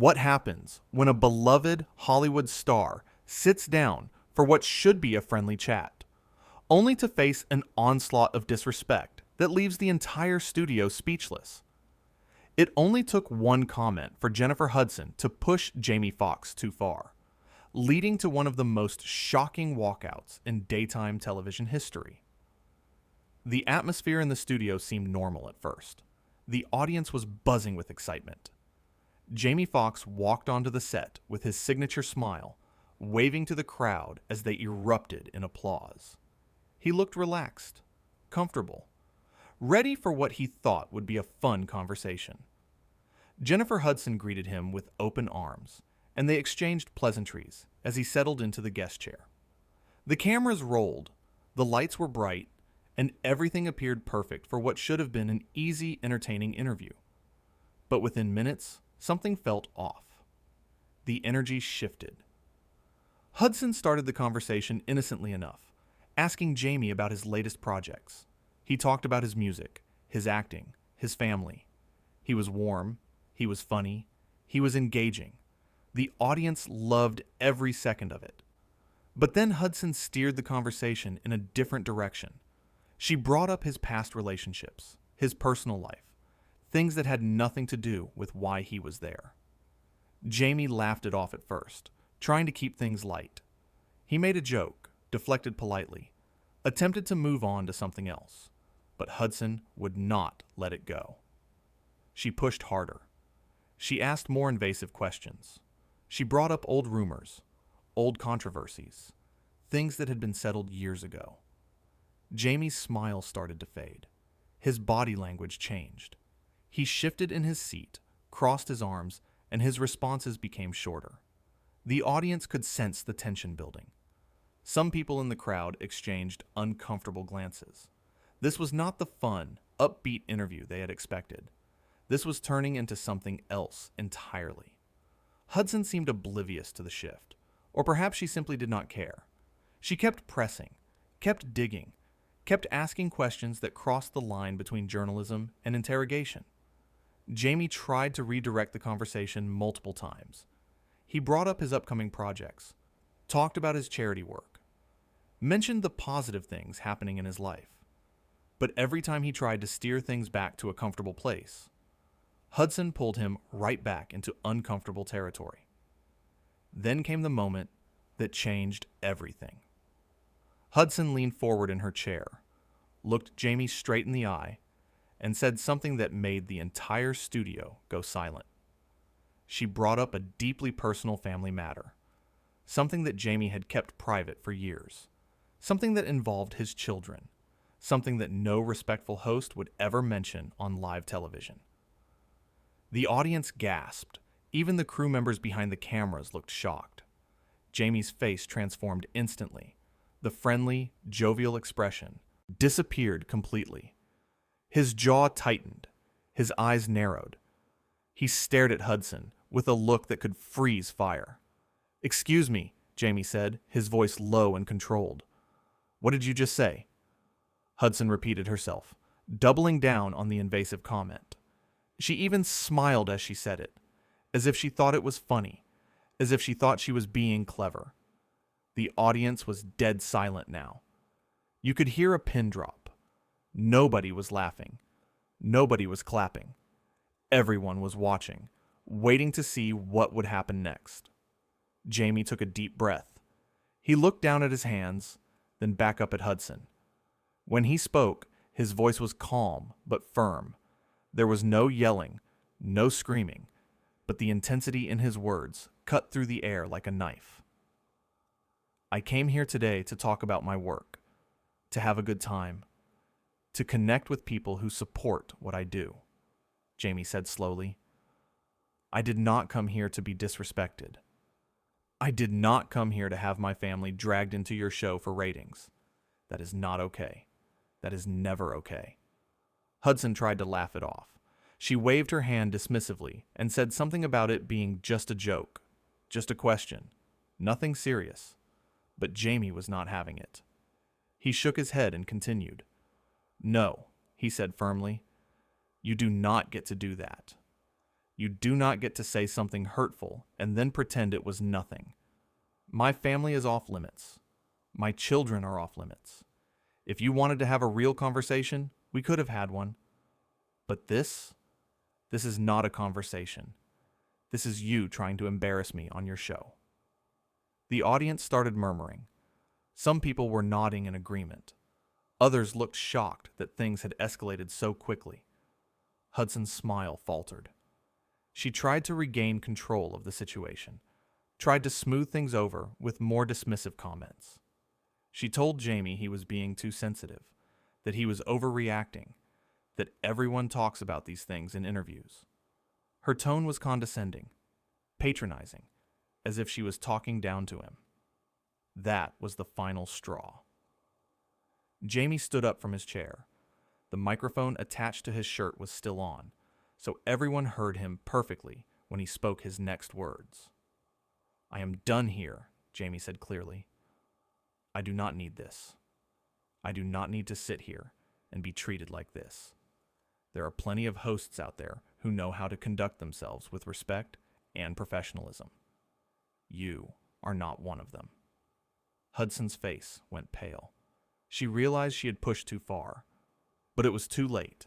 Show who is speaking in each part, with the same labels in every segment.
Speaker 1: What happens when a beloved Hollywood star sits down for what should be a friendly chat, only to face an onslaught of disrespect that leaves the entire studio speechless? It only took one comment for Jennifer Hudson to push Jamie Foxx too far, leading to one of the most shocking walkouts in daytime television history. The atmosphere in the studio seemed normal at first. The audience was buzzing with excitement. Jamie Foxx walked onto the set with his signature smile, waving to the crowd as they erupted in applause. He looked relaxed, comfortable, ready for what he thought would be a fun conversation. Jennifer Hudson greeted him with open arms, and they exchanged pleasantries as he settled into the guest chair. The cameras rolled, the lights were bright, and everything appeared perfect for what should have been an easy, entertaining interview. But within minutes, something felt off. The energy shifted. Hudson started the conversation innocently enough, asking Jamie about his latest projects. He talked about his music, his acting, his family. He was warm, he was funny, he was engaging. The audience loved every second of it. But then Hudson steered the conversation in a different direction. She brought up his past relationships, his personal life, things that had nothing to do with why he was there. Jamie laughed it off at first, trying to keep things light. He made a joke, deflected politely, attempted to move on to something else, but Hudson would not let it go. She pushed harder. She asked more invasive questions. She brought up old rumors, old controversies, things that had been settled years ago. Jamie's smile started to fade. His body language changed. He shifted in his seat, crossed his arms, and his responses became shorter. The audience could sense the tension building. Some people in the crowd exchanged uncomfortable glances. This was not the fun, upbeat interview they had expected. This was turning into something else entirely. Hudson seemed oblivious to the shift, or perhaps she simply did not care. She kept pressing, kept digging, kept asking questions that crossed the line between journalism and interrogation. Jamie tried to redirect the conversation multiple times. He brought up his upcoming projects, talked about his charity work, mentioned the positive things happening in his life. But every time he tried to steer things back to a comfortable place, Hudson pulled him right back into uncomfortable territory. Then came the moment that changed everything. Hudson leaned forward in her chair, looked Jamie straight in the eye, and said something that made the entire studio go silent. She brought up a deeply personal family matter, something that Jamie had kept private for years, something that involved his children, something that no respectful host would ever mention on live television. The audience gasped. Even the crew members behind the cameras looked shocked. Jamie's face transformed instantly. The friendly, jovial expression disappeared completely. His jaw tightened. His eyes narrowed. He stared at Hudson with a look that could freeze fire. "Excuse me," Jamie said, his voice low and controlled. "What did you just say?" Hudson repeated herself, doubling down on the invasive comment. She even smiled as she said it, as if she thought it was funny, as if she thought she was being clever. The audience was dead silent now. You could hear a pin drop. Nobody was laughing. Nobody was clapping. Everyone was watching, waiting to see what would happen next. Jamie took a deep breath. He looked down at his hands, then back up at Hudson. When he spoke, his voice was calm but firm. There was no yelling, no screaming, but the intensity in his words cut through the air like a knife. "I came here today to talk about my work, to have a good time, to connect with people who support what I do," Jamie said slowly. "I did not come here to be disrespected. I did not come here to have my family dragged into your show for ratings. That is not okay. That is never okay." Hudson tried to laugh it off. She waved her hand dismissively and said something about it being just a joke, just a question, nothing serious. But Jamie was not having it. He shook his head and continued. "No," he said firmly. "You do not get to do that. You do not get to say something hurtful and then pretend it was nothing. My family is off limits. My children are off limits. If you wanted to have a real conversation, we could have had one. But this is not a conversation. This is you trying to embarrass me on your show." The audience started murmuring. Some people were nodding in agreement. Others looked shocked that things had escalated so quickly. Hudson's smile faltered. She tried to regain control of the situation, tried to smooth things over with more dismissive comments. She told Jamie he was being too sensitive, that he was overreacting, that everyone talks about these things in interviews. Her tone was condescending, patronizing, as if she was talking down to him. That was the final straw. Jamie stood up from his chair. The microphone attached to his shirt was still on, so everyone heard him perfectly when he spoke his next words. "I am done here," Jamie said clearly. "I do not need this. I do not need to sit here and be treated like this. There are plenty of hosts out there who know how to conduct themselves with respect and professionalism. You are not one of them." Hudson's face went pale. She realized she had pushed too far, but it was too late.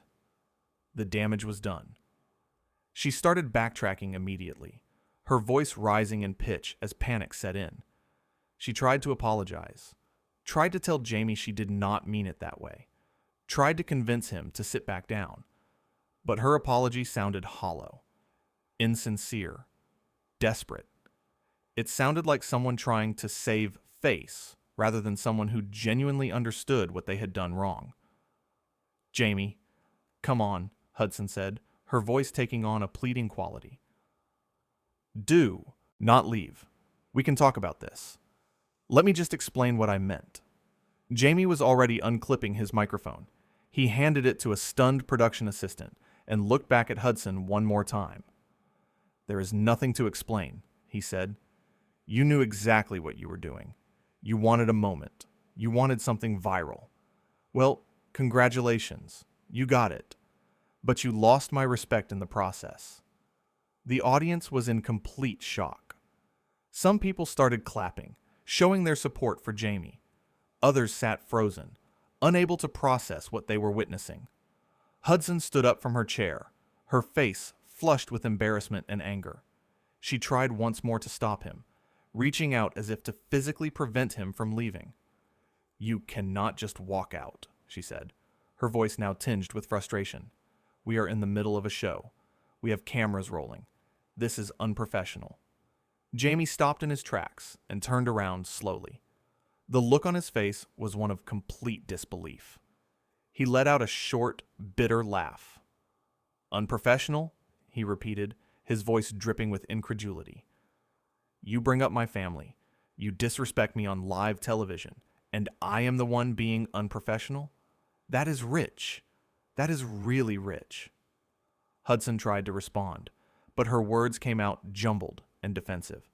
Speaker 1: The damage was done. She started backtracking immediately, her voice rising in pitch as panic set in. She tried to apologize, tried to tell Jamie she did not mean it that way, tried to convince him to sit back down. But her apology sounded hollow, insincere, desperate. It sounded like someone trying to save face rather than someone who genuinely understood what they had done wrong. "Jamie, come on," Hudson said, her voice taking on a pleading quality. "Do not leave. We can talk about this. Let me just explain what I meant." Jamie was already unclipping his microphone. He handed it to a stunned production assistant and looked back at Hudson one more time. "There is nothing to explain," he said. "You knew exactly what you were doing. You wanted a moment. You wanted something viral. Well, congratulations. You got it. But you lost my respect in the process." The audience was in complete shock. Some people started clapping, showing their support for Jamie. Others sat frozen, unable to process what they were witnessing. Hudson stood up from her chair, her face flushed with embarrassment and anger. She tried once more to stop him, reaching out as if to physically prevent him from leaving. "You cannot just walk out," she said, her voice now tinged with frustration. "We are in the middle of a show. We have cameras rolling. This is unprofessional." Jamie stopped in his tracks and turned around slowly. The look on his face was one of complete disbelief. He let out a short, bitter laugh. "Unprofessional?" he repeated, his voice dripping with incredulity. "You bring up my family. You disrespect me on live television, and I am the one being unprofessional? That is rich. That is really rich." Hudson tried to respond, but her words came out jumbled and defensive.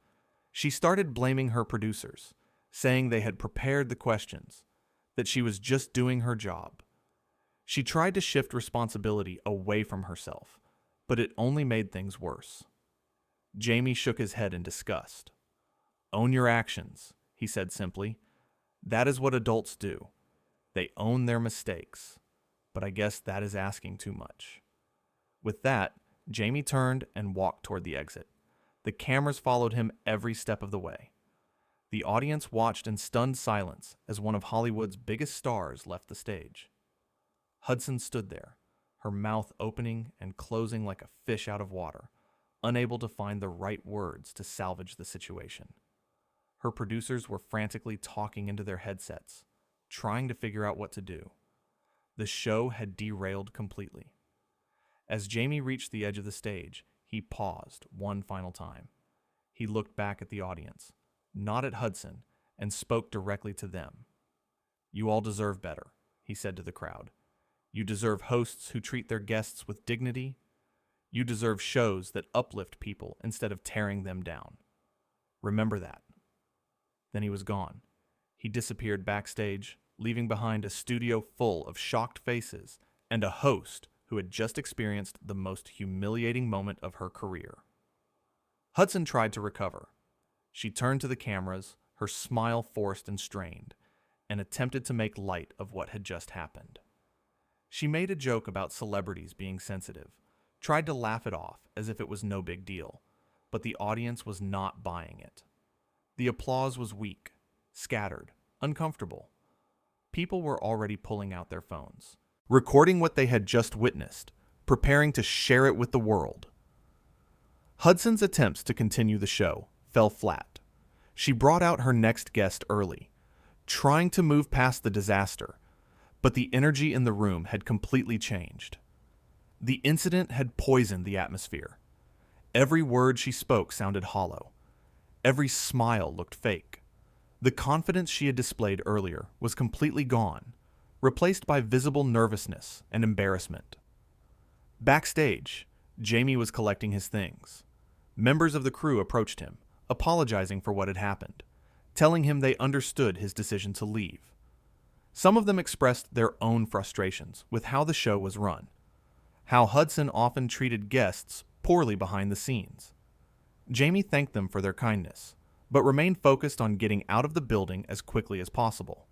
Speaker 1: She started blaming her producers, saying they had prepared the questions, that she was just doing her job. She tried to shift responsibility away from herself, but it only made things worse. Jamie shook his head in disgust. "Own your actions," he said simply. "That is what adults do. They own their mistakes. But I guess that is asking too much." With that, Jamie turned and walked toward the exit. The cameras followed him every step of the way. The audience watched in stunned silence as one of Hollywood's biggest stars left the stage. Hudson stood there, her mouth opening and closing like a fish out of water, unable to find the right words to salvage the situation. Her producers were frantically talking into their headsets, trying to figure out what to do. The show had derailed completely. As Jamie reached the edge of the stage, he paused one final time. He looked back at the audience, not at Hudson, and spoke directly to them. "You all deserve better," he said to the crowd. "You deserve hosts who treat their guests with dignity. You deserve shows that uplift people instead of tearing them down. Remember that." Then he was gone. He disappeared backstage, leaving behind a studio full of shocked faces and a host who had just experienced the most humiliating moment of her career. Hudson tried to recover. She turned to the cameras, her smile forced and strained, and attempted to make light of what had just happened. She made a joke about celebrities being sensitive, tried to laugh it off as if it was no big deal, but the audience was not buying it. The applause was weak, scattered, uncomfortable. People were already pulling out their phones, recording what they had just witnessed, preparing to share it with the world. Hudson's attempts to continue the show fell flat. She brought out her next guest early, trying to move past the disaster, but the energy in the room had completely changed. The incident had poisoned the atmosphere. Every word she spoke sounded hollow. Every smile looked fake. The confidence she had displayed earlier was completely gone, replaced by visible nervousness and embarrassment. Backstage, Jamie was collecting his things. Members of the crew approached him, apologizing for what had happened, telling him they understood his decision to leave. Some of them expressed their own frustrations with how the show was run, how Hudson often treated guests poorly behind the scenes. Jamie thanked them for their kindness, but remained focused on getting out of the building as quickly as possible.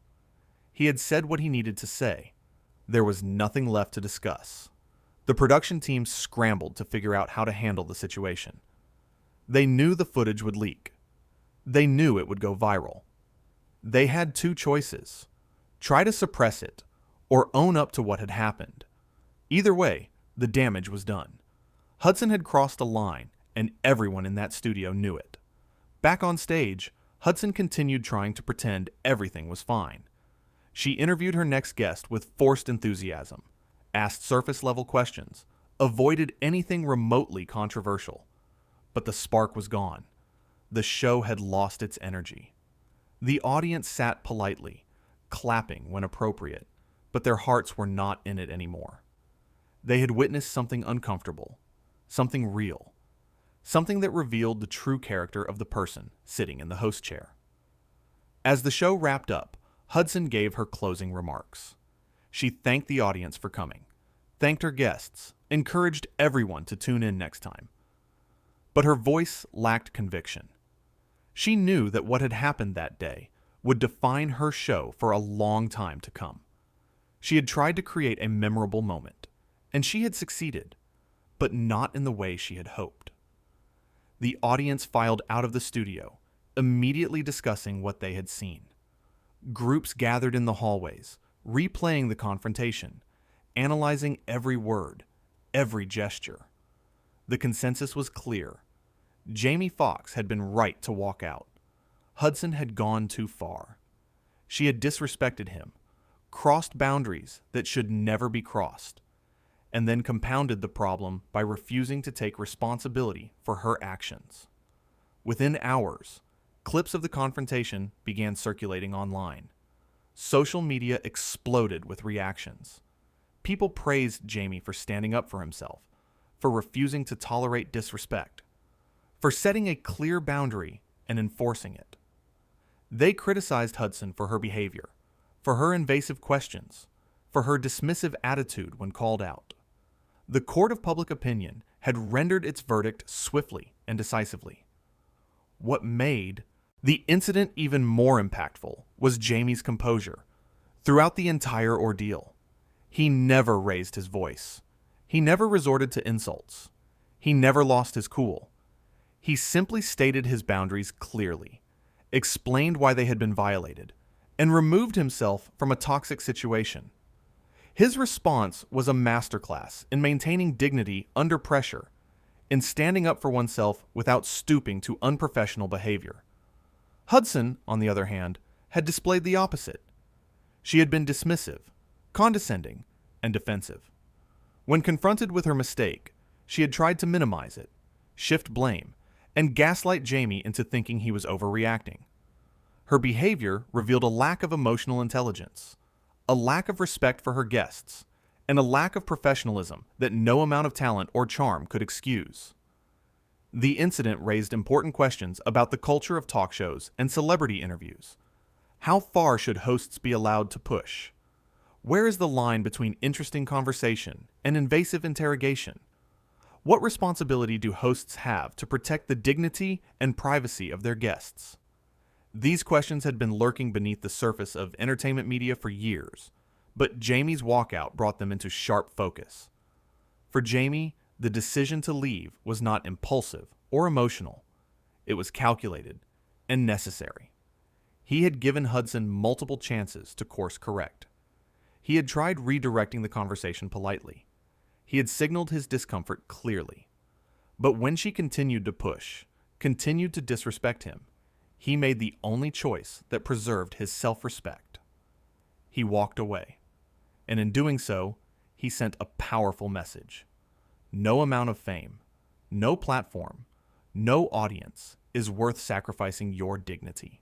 Speaker 1: He had said what he needed to say. There was nothing left to discuss. The production team scrambled to figure out how to handle the situation. They knew the footage would leak. They knew it would go viral. They had two choices: try to suppress it, or own up to what had happened. Either way, the damage was done. Hudson had crossed a line, and everyone in that studio knew it. Back on stage, Hudson continued trying to pretend everything was fine. She interviewed her next guest with forced enthusiasm, asked surface-level questions, avoided anything remotely controversial. But the spark was gone. The show had lost its energy. The audience sat politely, clapping when appropriate, but their hearts were not in it anymore. They had witnessed something uncomfortable, something real, something that revealed the true character of the person sitting in the host chair. As the show wrapped up, Hudson gave her closing remarks. She thanked the audience for coming, thanked her guests, encouraged everyone to tune in next time. But her voice lacked conviction. She knew that what had happened that day would define her show for a long time to come. She had tried to create a memorable moment, and she had succeeded, but not in the way she had hoped. The audience filed out of the studio, immediately discussing what they had seen. Groups gathered in the hallways, replaying the confrontation, analyzing every word, every gesture. The consensus was clear. Jamie Foxx had been right to walk out. Hudson had gone too far. She had disrespected him, crossed boundaries that should never be crossed, and then compounded the problem by refusing to take responsibility for her actions. Within hours, clips of the confrontation began circulating online. Social media exploded with reactions. People praised Jamie for standing up for himself, for refusing to tolerate disrespect, for setting a clear boundary and enforcing it. They criticized Hudson for her behavior, for her invasive questions, for her dismissive attitude when called out. The court of public opinion had rendered its verdict swiftly and decisively. What made the incident even more impactful was Jamie's composure. Throughout the entire ordeal, he never raised his voice. He never resorted to insults. He never lost his cool. He simply stated his boundaries clearly, explained why they had been violated, and removed himself from a toxic situation. His response was a masterclass in maintaining dignity under pressure, in standing up for oneself without stooping to unprofessional behavior. Hudson, on the other hand, had displayed the opposite. She had been dismissive, condescending, and defensive. When confronted with her mistake, she had tried to minimize it, shift blame, and gaslight Jamie into thinking he was overreacting. Her behavior revealed a lack of emotional intelligence, a lack of respect for her guests, and a lack of professionalism that no amount of talent or charm could excuse. The incident raised important questions about the culture of talk shows and celebrity interviews. How far should hosts be allowed to push? Where is the line between interesting conversation and invasive interrogation? What responsibility do hosts have to protect the dignity and privacy of their guests? These questions had been lurking beneath the surface of entertainment media for years, but Jamie's walkout brought them into sharp focus. For Jamie, the decision to leave was not impulsive or emotional. It was calculated and necessary. He had given Hudson multiple chances to course correct. He had tried redirecting the conversation politely. He had signaled his discomfort clearly. But when she continued to push, continued to disrespect him, he made the only choice that preserved his self-respect. He walked away, and in doing so, he sent a powerful message. No amount of fame, no platform, no audience is worth sacrificing your dignity.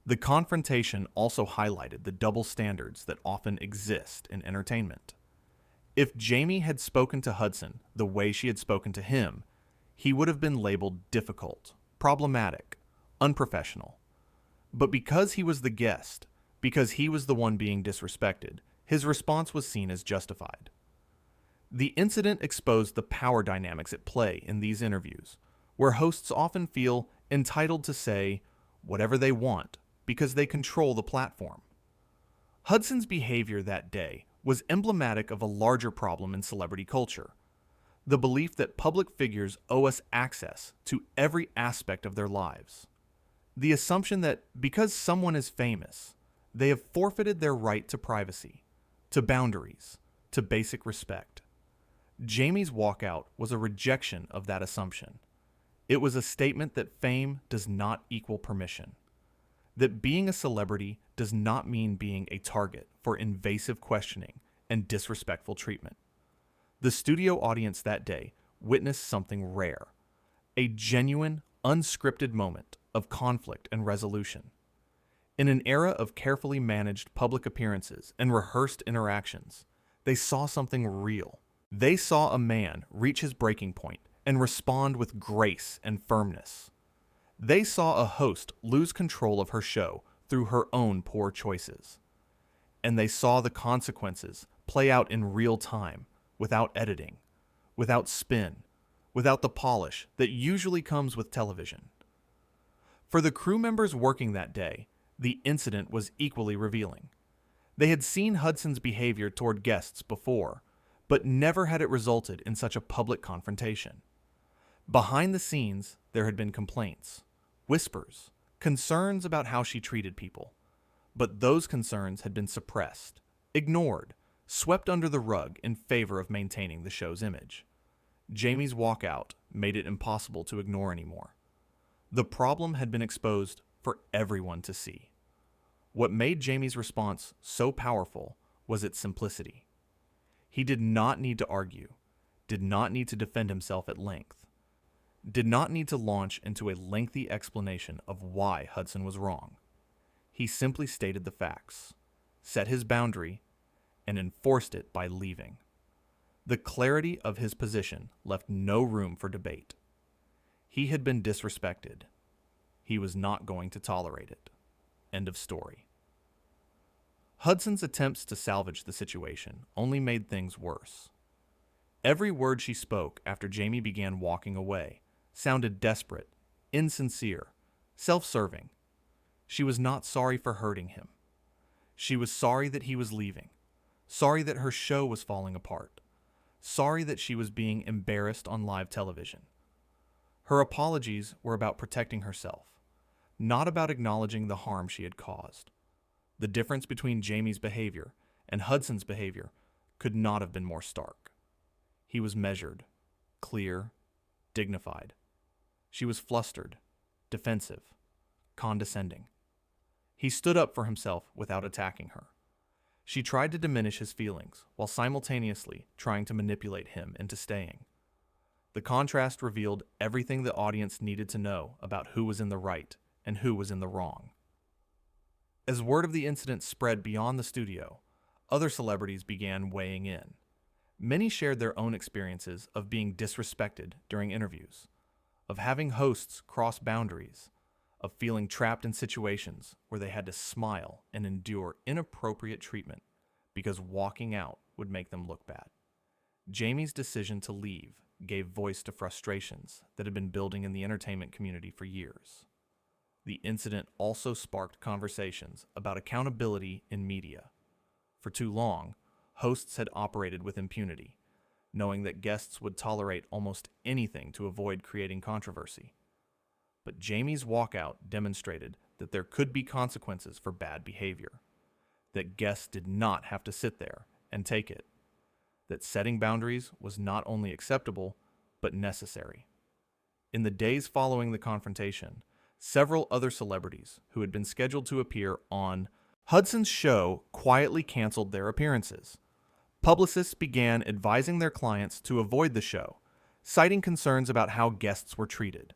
Speaker 1: The confrontation also highlighted the double standards that often exist in entertainment. If Jamie had spoken to Hudson the way she had spoken to him, he would have been labeled difficult, problematic, unprofessional. But because he was the guest, because he was the one being disrespected, his response was seen as justified. The incident exposed the power dynamics at play in these interviews, where hosts often feel entitled to say whatever they want because they control the platform. Hudson's behavior that day was emblematic of a larger problem in celebrity culture: the belief that public figures owe us access to every aspect of their lives. The assumption that because someone is famous, they have forfeited their right to privacy, to boundaries, to basic respect. Jamie's walkout was a rejection of that assumption. It was a statement that fame does not equal permission, that being a celebrity does not mean being a target for invasive questioning and disrespectful treatment. The studio audience that day witnessed something rare, a genuine, unscripted moment of conflict and resolution. In an era of carefully managed public appearances and rehearsed interactions, they saw something real. They saw a man reach his breaking point and respond with grace and firmness. They saw a host lose control of her show through her own poor choices. And they saw the consequences play out in real time, without editing, without spin, without the polish that usually comes with television. For the crew members working that day, the incident was equally revealing. They had seen Hudson's behavior toward guests before, but never had it resulted in such a public confrontation. Behind the scenes, there had been complaints, whispers, concerns about how she treated people. But those concerns had been suppressed, ignored, swept under the rug in favor of maintaining the show's image. Jamie's walkout made it impossible to ignore anymore. The problem had been exposed for everyone to see. What made Jamie's response so powerful was its simplicity. He did not need to argue, did not need to defend himself at length, did not need to launch into a lengthy explanation of why Hudson was wrong. He simply stated the facts, set his boundary, and enforced it by leaving. The clarity of his position left no room for debate. He had been disrespected. He was not going to tolerate it. End of story. Hudson's attempts to salvage the situation only made things worse. Every word she spoke after Jamie began walking away sounded desperate, insincere, self-serving. She was not sorry for hurting him. She was sorry that he was leaving, sorry that her show was falling apart, sorry that she was being embarrassed on live television. Her apologies were about protecting herself, not about acknowledging the harm she had caused. The difference between Jamie's behavior and Hudson's behavior could not have been more stark. He was measured, clear, dignified. She was flustered, defensive, condescending. He stood up for himself without attacking her. She tried to diminish his feelings while simultaneously trying to manipulate him into staying. The contrast revealed everything the audience needed to know about who was in the right and who was in the wrong. As word of the incident spread beyond the studio, other celebrities began weighing in. Many shared their own experiences of being disrespected during interviews, of having hosts cross boundaries, of feeling trapped in situations where they had to smile and endure inappropriate treatment because walking out would make them look bad. Jamie's decision to leave gave voice to frustrations that had been building in the entertainment community for years. The incident also sparked conversations about accountability in media. For too long, hosts had operated with impunity, knowing that guests would tolerate almost anything to avoid creating controversy. But Jamie's walkout demonstrated that there could be consequences for bad behavior, that guests did not have to sit there and take it, that setting boundaries was not only acceptable, but necessary. In the days following the confrontation, several other celebrities who had been scheduled to appear on Hudson's show quietly canceled their appearances. Publicists began advising their clients to avoid the show, citing concerns about how guests were treated.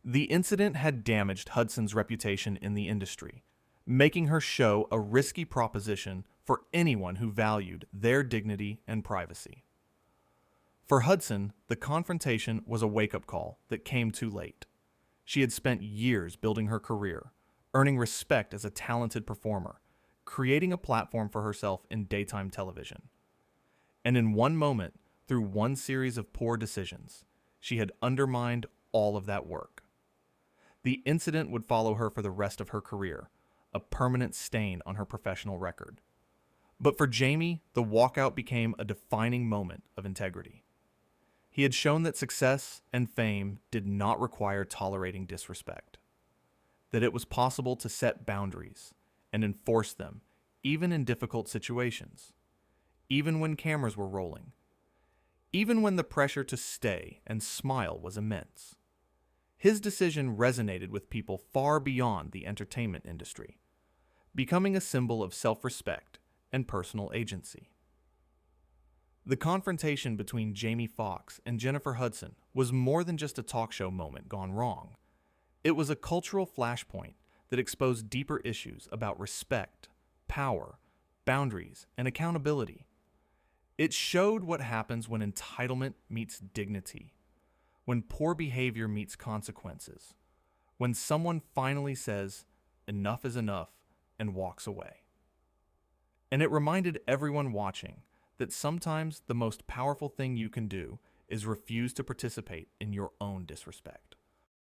Speaker 1: The incident had damaged Hudson's reputation in the industry, making her show a risky proposition for anyone who valued their dignity and privacy. For Hudson, the confrontation was a wake-up call that came too late. She had spent years building her career, earning respect as a talented performer, creating a platform for herself in daytime television. And in one moment, through one series of poor decisions, she had undermined all of that work. The incident would follow her for the rest of her career, a permanent stain on her professional record. But for Jamie, the walkout became a defining moment of integrity. He had shown that success and fame did not require tolerating disrespect, that it was possible to set boundaries and enforce them even in difficult situations, even when cameras were rolling, even when the pressure to stay and smile was immense. His decision resonated with people far beyond the entertainment industry, becoming a symbol of self-respect and personal agency. The confrontation between Jamie Foxx and Jennifer Hudson was more than just a talk show moment gone wrong. It was a cultural flashpoint that exposed deeper issues about respect, power, boundaries, and accountability. It showed what happens when entitlement meets dignity, when poor behavior meets consequences, when someone finally says, "Enough is enough," and walks away. And it reminded everyone watching that sometimes the most powerful thing you can do is refuse to participate in your own disrespect.